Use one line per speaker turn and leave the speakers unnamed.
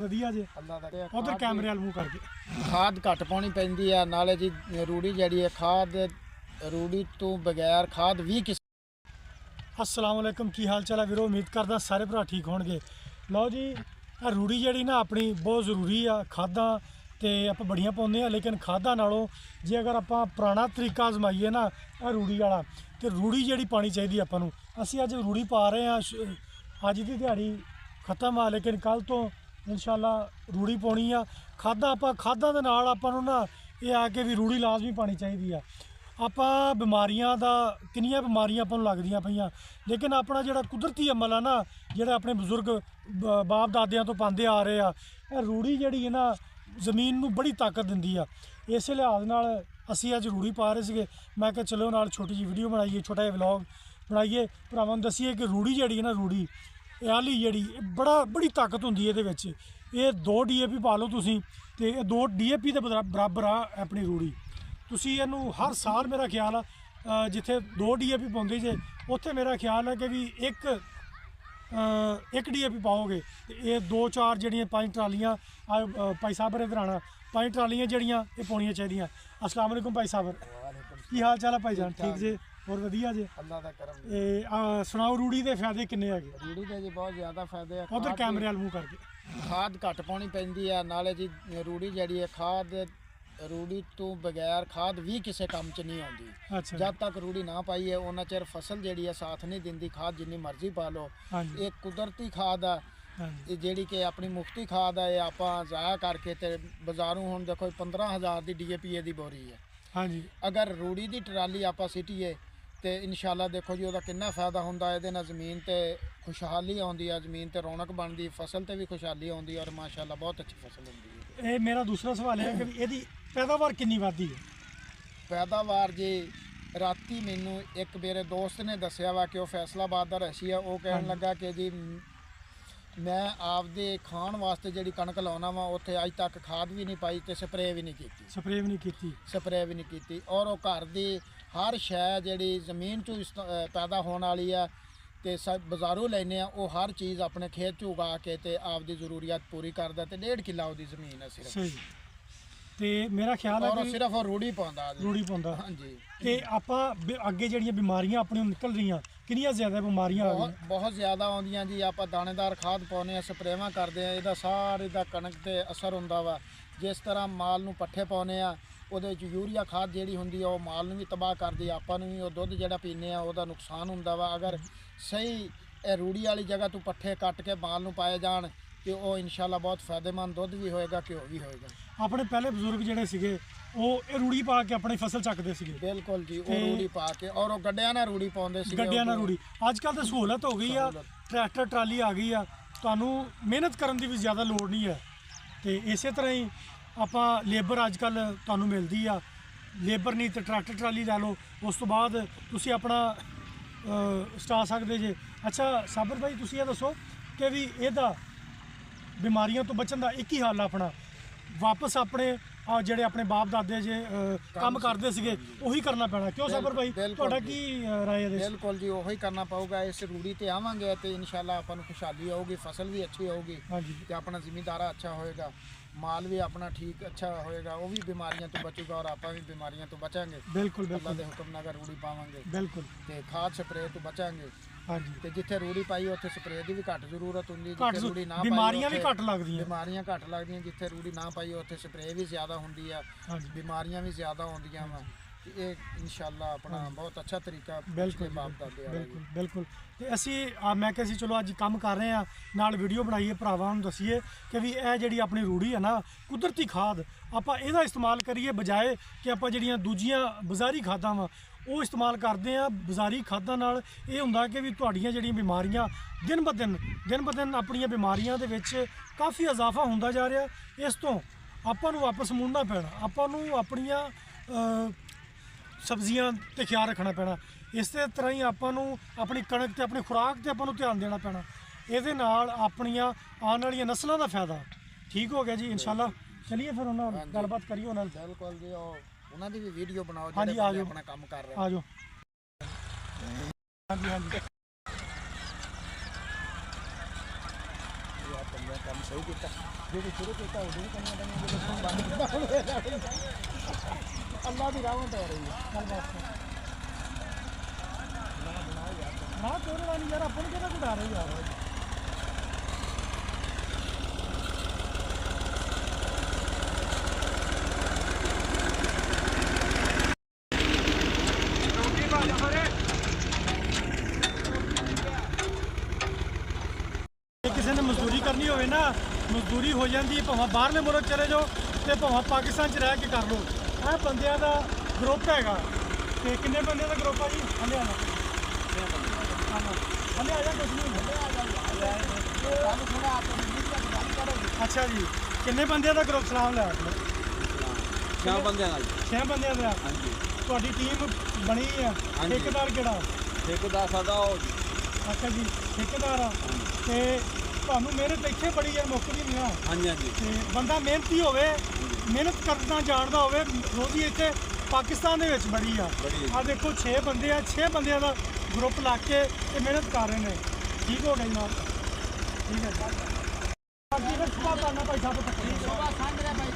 ਵਧੀਆ ਜੀ। ਉਧਰ ਕੈਮਰੇ ਵਾਲ ਮੂੰਹ ਕਰਕੇ
ਖਾਦ ਘੱਟ ਪਾਉਣੀ ਪੈਂਦੀ ਆ ਨਾਲੇ ਜੀ ਰੂੜੀ ਜਿਹੜੀ ਹੈ ਖਾਦ ਰੂੜੀ ਤੋਂ ਬਗੈਰ ਖਾਦ ਵੀ ਕਿਸ
अस्सलाम वालेकुम की हाल चाल है वीरो। उम्मीद करदा सारे भरा ठीक होणगे। लो जी रूड़ी जिहड़ी ना अपनी बहुत जरूरी आ। खादां ते आपां बड़ियां पाउंदे आ लेकिन खादां नालों जे अगर आपां पुराना तरीका आजमाईए ना रूड़ी वाला ते रूड़ी जिहड़ी पानी चाहिदी आपां नूं। असीं अज रूड़ी पा रहे हैं, अज दी दिहाड़ी खत्म आ लेकिन कल तो इंशाअल्लाह रूड़ी पाउणी आ। खादां दे नाल आपां नूं ना ये आ कि भी रूड़ी लाजमी पानी चाहिदी आ। ਆਪਾਂ ਬਿਮਾਰੀਆਂ ਦਾ ਕਿੰਨੀਆਂ ਬਿਮਾਰੀਆਂ ਆਪਾਂ ਨੂੰ ਲੱਗਦੀਆਂ ਪਈਆਂ ਲੇਕਿਨ ਆਪਣਾ ਜਿਹੜਾ ਕੁਦਰਤੀ ਅਮਲ ਆ ਨਾ ਜਿਹੜਾ ਆਪਣੇ ਬਜ਼ੁਰਗ ਬਾਪ ਦਾਦਿਆਂ ਤੋਂ ਪਾਉਂਦੇ ਆ ਰਹੇ ਆ ਇਹ ਰੂੜੀ ਜਿਹੜੀ ਹੈ ਨਾ ਜ਼ਮੀਨ ਨੂੰ ਬੜੀ ਤਾਕਤ ਦਿੰਦੀ ਆ। ਇਸੇ ਲਿਹਾਜ਼ ਨਾਲ ਅਸੀਂ ਅੱਜ ਰੂੜੀ ਪਾ ਰਹੇ ਸੀਗੇ। ਮੈਂ ਕਿਹਾ ਚਲੋ ਨਾਲ ਛੋਟੀ ਜਿਹੀ ਵੀਡੀਓ ਬਣਾਈਏ, ਛੋਟਾ ਜਿਹਾ ਵਲੌਗ ਬਣਾਈਏ, ਭਰਾਵਾਂ ਨੂੰ ਦੱਸੀਏ ਕਿ ਰੂੜੀ ਜਿਹੜੀ ਹੈ ਨਾ ਰੂੜੀ ਇਹ ਆਲੀ ਜਿਹੜੀ ਬੜੀ ਤਾਕਤ ਹੁੰਦੀ ਹੈ ਇਹਦੇ ਵਿੱਚ। ਇਹ 2 DAP ਪਾ ਲਓ ਤੁਸੀਂ ਤੇ ਇਹ 2 DAP ਦੇ ਬਰਾਬਰ ਆ ਆਪਣੀ ਰੂੜੀ। ਤੁਸੀਂ ਇਹਨੂੰ ਹਰ ਸਾਲ ਮੇਰਾ ਖਿਆਲ ਆ ਜਿੱਥੇ 2 DAP ਪਾਉਂਦੇ ਜੇ ਉੱਥੇ ਮੇਰਾ ਖਿਆਲ ਹੈ ਕਿ ਵੀ ਇੱਕ DAP ਪਾਓਗੇ ਤੇ ਇਹ 2-4 ਜਿਹੜੀਆਂ 5 ਟਰਾਲੀਆਂ ਭਾਈ ਸਾਹਿਬ ਇਧਰ ਆਉਣਾ 5 ਟਰਾਲੀਆਂ ਜਿਹੜੀਆਂ ਇਹ ਪਾਉਣੀਆਂ ਚਾਹੀਦੀਆਂ। अस्सलाम वालेकुम भाई साहब, ਕੀ ਹਾਲ ਚਾਲ ਹੈ ਭਾਈ ਜਾਨ? ਠੀਕ ਜੇ? ਹੋਰ ਵਧੀਆ ਜੇ?
ਅੱਲਾ ਦਾ ਕਰਮ।
ਇਹ ਸੁਣਾਓ ਰੂੜੀ ਦੇ ਫਾਇਦੇ ਕਿੰਨੇ ਹੈਗੇ?
ਰੂੜੀ ਦੇ ਜੀ ਬਹੁਤ ਜ਼ਿਆਦਾ ਫਾਇਦੇ ਆ।
ਉਧਰ ਕੈਮਰੇ ਵਾਲ ਮੂੰਹ ਕਰਕੇ
ਖਾਦ ਘੱਟ ਪਾਉਣੀ ਪੈਂਦੀ ਆ ਨਾਲੇ ਜੀ ਰੂੜੀ ਜਿਹੜੀ ਹੈ ਖਾਦ ਰੂੜੀ ਤੋਂ ਬਗੈਰ ਖਾਦ ਵੀ ਕਿਸੇ ਕੰਮ 'ਚ ਨਹੀਂ ਆਉਂਦੀ।
ਅੱਛਾ,
ਜਦ ਤੱਕ ਰੂੜੀ ਨਾ ਪਾਈਏ ਉਹਨਾਂ ਚਿਰ ਫਸਲ ਜਿਹੜੀ ਹੈ ਸਾਥ ਨਹੀਂ ਦਿੰਦੀ। ਖਾਦ ਜਿੰਨੀ ਮਰਜ਼ੀ ਪਾ ਲਓ ਇਹ ਕੁਦਰਤੀ ਖਾਦ ਆ ਇਹ ਜਿਹੜੀ ਕਿ ਆਪਣੀ ਮੁਫਤੀ ਖਾਦ ਆ। ਇਹ ਆਪਾਂ ਜ਼ਾਇਆ ਕਰਕੇ ਤੇ ਬਾਜ਼ਾਰੋਂ ਹੁਣ ਦੇਖੋ 15,000 ਦੀ DAP ਦੀ ਬੋਰੀ ਹੈ।
ਹਾਂਜੀ,
ਅਗਰ ਰੂੜੀ ਦੀ ਟਰਾਲੀ ਆਪਾਂ ਸਿੱਟੀਏ ਤੇ ਇਨਸ਼ਾਅੱਲਾ ਦੇਖੋ ਜੀ ਉਹਦਾ ਕਿੰਨਾ ਫਾਇਦਾ ਹੁੰਦਾ। ਇਹਦੇ ਨਾਲ ਜ਼ਮੀਨ ਤੇ ਖੁਸ਼ਹਾਲੀ ਆਉਂਦੀ ਆ, ਜ਼ਮੀਨ ਤੇ ਰੌਣਕ ਬਣਦੀ, ਫਸਲ ਤੇ ਵੀ ਖੁਸ਼ਹਾਲੀ ਆਉਂਦੀ ਔਰ ਮਾਸ਼ਾਅੱਲਾ ਬਹੁਤ ਅੱਛੀ ਫਸਲ ਹੁੰਦੀ ਹੈ।
ਇਹ ਮੇਰਾ ਦੂਸਰਾ ਸਵਾਲ ਹੈ ਕਿ ਇਹਦੀ ਪੈਦਾਵਾਰ ਕਿੰਨੀ ਵੱਧਦੀ ਹੈ?
ਪੈਦਾਵਾਰ ਜੀ ਰਾਤੀ ਮੈਨੂੰ ਇੱਕ ਮੇਰੇ ਦੋਸਤ ਨੇ ਦੱਸਿਆ ਵਾ ਕਿ ਉਹ ਫੈਸਲਾਬਾਦ ਦਾ ਰਹਿਸ਼ੀ ਆ। ਉਹ ਕਹਿਣ ਲੱਗਾ ਕਿ ਜੀ ਮੈਂ ਆਪਦੇ ਖਾਣ ਵਾਸਤੇ ਜਿਹੜੀ ਕਣਕ ਲਾਉਣਾ ਵਾ ਉੱਥੇ ਅੱਜ ਤੱਕ ਖਾਦ ਵੀ ਨਹੀਂ ਪਾਈ ਤੇ ਸਪਰੇਅ ਵੀ ਨਹੀਂ ਕੀਤੀ ਔਰ ਉਹ ਘਰ ਦੀ ਹਰ ਸ਼ੈ ਜਿਹੜੀ ਜ਼ਮੀਨ 'ਚੋਂ ਪੈਦਾ ਹੋਣ ਵਾਲੀ ਆ ਤੇ ਬਾਜ਼ਾਰੋਂ ਲੈਨੇ ਆ ਉਹ ਹਰ ਚੀਜ਼ ਆਪਣੇ ਖੇਤ 'ਚ ਉਗਾ ਕੇ ਤੇ ਆਪਦੀ ਜ਼ਰੂਰੀਅਤ ਪੂਰੀ ਕਰਦਾ ਤੇ 1.5 ਕਿੱਲਾ ਉਹਦੀ ਜ਼ਮੀਨ ਹੈ ਸਿਰਫ।
ਸਹੀ। ਤੇ ਮੇਰਾ ਖਿਆਲ ਹੈ ਕਿ
ਸਿਰਫ ਉਹ ਰੂੜੀ ਪਾਉਂਦਾ
ਹਾਂਜੀ। ਤੇ ਆਪਾਂ ਅੱਗੇ ਜਿਹੜੀਆਂ ਬਿਮਾਰੀਆਂ ਆਪਣੀਆਂ ਨਿਕਲ ਰਹੀਆਂ ਕਿੰਨੀਆਂ ਜ਼ਿਆਦਾ ਬਿਮਾਰੀਆਂ ਆ ਗਈਆਂ?
ਬਹੁਤ ਜ਼ਿਆਦਾ ਆਉਂਦੀਆਂ ਜੀ। ਆਪਾਂ ਦਾਣੇਦਾਰ ਖਾਦ ਪਾਉਂਦੇ ਆ, ਸਪਰੇਵਾਂ ਕਰਦੇ ਆ, ਇਹਦਾ ਸਾਰੇ ਦਾ ਕਣਕ ਤੇ ਅਸਰ ਹੁੰਦਾ ਵਾ। ਜਿਸ ਤਰ੍ਹਾਂ ਮਾਲ ਨੂੰ ਪੱਠੇ ਪਾਉਂਦੇ ਆ ਉਹਦੇ ਵਿੱਚ ਯੂਰੀਆ ਖਾਦ ਜਿਹੜੀ ਹੁੰਦੀ ਆ ਉਹ ਮਾਲ ਨੂੰ ਵੀ ਤਬਾਹ ਕਰਦੀ ਆ, ਆਪਾਂ ਨੂੰ ਵੀ ਉਹ ਦੁੱਧ ਜਿਹੜਾ ਪੀਂਦੇ ਆ ਉਹਦਾ ਨੁਕਸਾਨ ਹੁੰਦਾ ਵਾ। ਅਗਰ ਸਹੀ ਇਹ ਰੂੜੀ ਵਾਲੀ ਜਗ੍ਹਾ ਤੋਂ ਪੱਠੇ ਕੱਟ ਕੇ ਮਾਲ ਨੂੰ ਪਾਏ ਜਾਣ ਤੇ ਉਹ ਇਨਸ਼ਾਅੱਲਾ ਬਹੁਤ ਫਾਇਦੇਮੰਦ ਦੁੱਧ ਵੀ ਹੋਏਗਾ, ਘਿਓ ਵੀ ਹੋਏਗਾ।
ਆਪਣੇ ਪਹਿਲੇ ਬਜ਼ੁਰਗ ਜਿਹੜੇ ਸੀਗੇ ਉਹ ਇਹ ਰੂੜੀ ਪਾ ਕੇ ਆਪਣੀ ਫਸਲ ਚੱਕਦੇ ਸੀਗੇ।
ਬਿਲਕੁਲ ਜੀ, ਉਹ ਰੂੜੀ ਪਾ ਕੇ ਔਰ ਉਹ ਗੱਡਿਆਂ ਨਾਲ ਰੂੜੀ ਪਾਉਂਦੇ ਸੀ।
ਗੱਡਿਆਂ ਨਾਲ ਰੂੜੀ। ਅੱਜ ਕੱਲ੍ਹ ਤਾਂ ਸਹੂਲਤ ਹੋ ਗਈ ਆ, ਟਰੈਕਟਰ ਟਰਾਲੀ ਆ ਗਈ ਆ, ਤੁਹਾਨੂੰ ਮਿਹਨਤ ਕਰਨ ਦੀ ਵੀ ਜ਼ਿਆਦਾ ਲੋੜ ਨਹੀਂ ਹੈ। ਤੇ ਇਸੇ ਤਰ੍ਹਾਂ ਹੀ ਆਪਾਂ ਲੇਬਰ ਅੱਜ ਕੱਲ੍ਹ ਤੁਹਾਨੂੰ ਮਿਲਦੀ ਆ, ਲੇਬਰ ਨਹੀਂ ਤੇ ਟਰੈਕਟਰ ਟਰਾਲੀ ਲੈ ਲਓ, ਉਸ ਤੋਂ ਬਾਅਦ ਤੁਸੀਂ ਆਪਣਾ ਸਟਾ ਸਕਦੇ ਜੇ। ਅੱਛਾ ਸਾਬਰ ਭਾਈ, ਤੁਸੀਂ ਇਹ ਦੱਸੋ ਕਿ ਵੀ ਇਹਦਾ ਬਿਮਾਰੀਆਂ ਤੋਂ ਬਚਣ ਦਾ ਇੱਕ ਹੀ ਹੱਲ ਆਪਣਾ ਵਾਪਸ ਆਪਣੇ ਜਿਹੜੇ ਆਪਣੇ ਬਾਪ ਦਾਦੇ ਜੇ ਕੰਮ ਕਰਦੇ ਸੀਗੇ ਉਹੀ ਕਰਨਾ ਪੈਣਾ। ਕਿਉਂ ਸਾਬਰ ਭਾਈ, ਤੁਹਾਡਾ ਕੀ ਰਾਏ ਹੈ?
ਬਿਲਕੁਲ ਜੀ, ਉਹੀ ਕਰਨਾ ਪਊਗਾ। ਇਸ ਰੂੜੀ ਤੇ ਆਵਾਂਗੇ ਤੇ ਇਨਸ਼ਾਅੱਲਾ ਆਪਾਂ ਨੂੰ ਖੁਸ਼ਹਾਲੀ ਆਊਗੀ, ਫਸਲ ਵੀ ਅੱਛੀ ਹੋਊਗੀ ਤੇ ਆਪਣਾ ਜ਼ਿਮੀਂਦਾਰਾ ਅੱਛਾ ਹੋਏਗਾ, ਮਾਲ ਵੀ ਆਪਣਾ ਠੀਕ ਅੱਛਾ ਹੋਏਗਾ, ਉਹ ਵੀ ਬਿਮਾਰੀਆਂ ਤੋਂ ਬਚੂਗਾ ਔਰ ਆਪਾਂ ਵੀ ਬਿਮਾਰੀਆਂ ਤੋਂ ਬਚਾਂਗੇ।
ਬਿਲਕੁਲ
ਅੱਲਾਹ ਦੇ ਹੁਕਮ ਨਾਲ ਰੂੜੀ ਪਾਵਾਂਗੇ
ਬਿਲਕੁਲ
ਤੇ ਖਾਦ ਸਪਰੇਅ ਤੋਂ ਬਚਾਂਗੇ।
ਹਾਂਜੀ।
ਤੇ ਜਿੱਥੇ ਰੂੜੀ ਪਾਈ ਉੱਥੇ ਸਪਰੇਅ ਦੀ ਵੀ ਘੱਟ ਜ਼ਰੂਰਤ ਹੁੰਦੀ,
ਜਿੱਥੇ ਰੂੜੀ ਨਾ ਪਾਈ ਬਿਮਾਰੀਆਂ ਵੀ ਘੱਟ ਲੱਗਦੀਆਂ, ਜਿੱਥੇ ਰੂੜੀ ਨਾ ਪਾਈ ਉੱਥੇ ਸਪਰੇਅ ਵੀ ਜ਼ਿਆਦਾ ਹੁੰਦੀ ਆ, ਬਿਮਾਰੀਆਂ ਵੀ ਜ਼ਿਆਦਾ ਆਉਂਦੀਆਂ ਵਾ। ਇਹ ਇਨਸ਼ਾਅੱਲਾ ਆਪਣਾ ਬਹੁਤ ਅੱਛਾ ਤਰੀਕਾ ਬਿਲਕੁਲ
ਬਾਪ ਦਾਦੇ ਆ।
ਬਿਲਕੁਲ। ਤੇ ਅਸੀਂ ਮੈਂ ਕਿਹਾ ਸੀ ਚਲੋ ਅੱਜ ਕੰਮ ਕਰ ਰਹੇ ਆ ਨਾਲ ਵੀਡੀਓ ਬਣਾਈਏ, ਭਰਾਵਾਂ ਨੂੰ ਦੱਸੀਏ ਕਿ ਵੀ ਇਹ ਜਿਹੜੀ ਆਪਣੀ ਰੂੜੀ ਹੈ ਨਾ ਕੁਦਰਤੀ ਖਾਦ ਆਪਾਂ ਇਹਦਾ ਇਸਤੇਮਾਲ ਕਰੀਏ ਬਜਾਏ ਕਿ ਆਪਾਂ ਜਿਹੜੀਆਂ ਦੂਜੀਆਂ ਬਾਜ਼ਾਰੀ ਖਾਦਾਂ ਵਾ ਉਹ ਇਸਤੇਮਾਲ ਕਰਦੇ ਆ। ਬਾਜ਼ਾਰੀ ਖਾਦਾਂ ਨਾਲ ਇਹ ਹੁੰਦਾ ਕਿ ਵੀ ਤੁਹਾਡੀਆਂ ਜਿਹੜੀਆਂ ਬਿਮਾਰੀਆਂ ਦਿਨ ਬ ਦਿਨ ਆਪਣੀਆਂ ਬਿਮਾਰੀਆਂ ਦੇ ਵਿੱਚ ਕਾਫੀ ਇਜ਼ਾਫਾ ਹੁੰਦਾ ਜਾ ਰਿਹਾ। ਇਸ ਤੋਂ ਆਪਾਂ ਨੂੰ ਵਾਪਸ ਮੁੜਨਾ ਪੈਣਾ, ਆਪਾਂ ਨੂੰ ਆਪਣੀਆਂ ਸਬਜ਼ੀਆਂ ਤੇ ਖਿਆਲ ਰੱਖਣਾ ਪੈਣਾ। ਇਸੇ ਤਰ੍ਹਾਂ ਹੀ ਆਪਾਂ ਨੂੰ ਆਪਣੀ ਕਣਕ ਤੇ ਆਪਣੀ ਖੁਰਾਕ ਤੇ ਆਪਾਂ ਨੂੰ ਧਿਆਨ ਦੇਣਾ ਪੈਣਾ। ਇਹਦੇ ਨਾਲ ਆਪਣੀਆਂ ਆਉਣ ਵਾਲੀਆਂ ਨਸਲਾਂ ਦਾ ਫਾਇਦਾ ਠੀਕ ਹੋ ਗਿਆ ਜੀ ਇਨਸ਼ਾਅੱਲਾ। ਚਲਿਏ ਫਿਰ ਉਹਨਾਂ ਨਾਲ ਗੱਲਬਾਤ ਕਰੀਏ ਉਹਨਾਂ ਨਾਲ।
ਬਿਲਕੁਲ ਜੀ, ਉਹਨਾਂ ਦੀ ਵੀ ਵੀਡੀਓ ਬਣਾਓ
ਜਿਹੜੇ
ਆਪਣਾ ਕੰਮ ਕਰ ਰਹੇ।
ਆ ਜਾਓ। ਹਾਂਜੀ।
ਕੰਮ ਸਹੀ ਕੀਤਾ ਜੇ ਸ਼ੁਰੂ ਕੀਤਾ ਉਦੋਂ ਵੀ ਕੰਨਾਂ ਦਾ ਜਦੋਂ ਬੰਦ ਕੀਤਾ ਅੱਲਾ ਦੀ ਰਾਹ ਪੈ ਰਹੀ ਹੈ ਚੱਲ ਬਸ ਨਾ ਤੋੜਨਾ ਨਹੀਂ ਯਾਰ ਆਪਾਂ ਨੂੰ ਕਿਹੜਾ ਘੁਡਾ ਰਹੇ ਯਾਰ
ਕਿਸੇ ਨੇ ਮਜ਼ਦੂਰੀ ਕਰਨੀ ਹੋਵੇ ਨਾ ਮਜ਼ਦੂਰੀ ਹੋ ਜਾਂਦੀ ਹੈ ਭਾਵੇਂ ਬਾਹਰਲੇ ਮੁਲਕ ਚਲੇ ਜਾਓ ਤੇ ਭਾਵੇਂ ਪਾਕਿਸਤਾਨ 'ਚ ਰਹਿ ਕੇ ਕਰ ਲਓ ਇਹ ਬੰਦਿਆਂ ਦਾ ਗਰੁੱਪ ਹੈਗਾ ਤੇ ਕਿੰਨੇ ਬੰਦਿਆਂ ਦਾ ਗਰੁੱਪ ਆ ਜੀ ਹਲੇ ਆ ਹਲੇ ਆ ਜਾ ਕੁਝ ਨਹੀਂ ਅੱਛਾ ਜੀ ਕਿੰਨੇ ਬੰਦਿਆਂ ਦਾ ਗਰੁੱਪ ਸਲਾਮ ਲੈ ਆਪਣੇ
6 ਬੰਦਿਆਂ ਦਾ
6 ਬੰਦਿਆਂ ਦਾ
ਹਾਂਜੀ
ਤੁਹਾਡੀ ਟੀਮ ਬਣੀ ਆ
ਹਾਂਜੀ।
ਠੇਕੇਦਾਰ ਕਿਹੜਾ
ਠੇਕੇਦਾਰ ਸਾਡਾ ਉਹ
ਅੱਛਾ ਜੀ ਠੇਕੇਦਾਰ ਆ ਤੇ ਤੁਹਾਨੂੰ ਮਿਹਨਤ ਇੱਥੇ ਬੜੀ ਯਾਰ ਮੁੱਕਦੀ ਨਹੀਂ ਆ
ਹਾਂਜੀ ਹਾਂਜੀ
ਤੇ ਬੰਦਾ ਮਿਹਨਤੀ ਹੋਵੇ ਮਿਹਨਤ ਕਰਨਾ ਜਾਣਦਾ ਹੋਵੇ ਰੋਜ਼ੀ ਇੱਥੇ ਪਾਕਿਸਤਾਨ ਦੇ ਵਿੱਚ ਬੜੀ ਆ
ਬੜੀ
ਆ ਦੇਖੋ 6 ਬੰਦੇ ਆ 6 ਬੰਦਿਆਂ ਦਾ ਗਰੁੱਪ ਲਾ ਕੇ ਤੇ ਮਿਹਨਤ ਕਰ ਰਹੇ ਨੇ ਠੀਕ ਹੋ ਗਈ ਨਾ ਠੀਕ ਹੈ ਬਾਕੀ ਫਿਰ ਸੁਭਾ ਕਰਨਾ ਭਾਈ ਸਾਹਿਬ ਤੱਕ
ਸੁਬਾ ਸੰਗ ਰਿਹਾ ਭਾਈ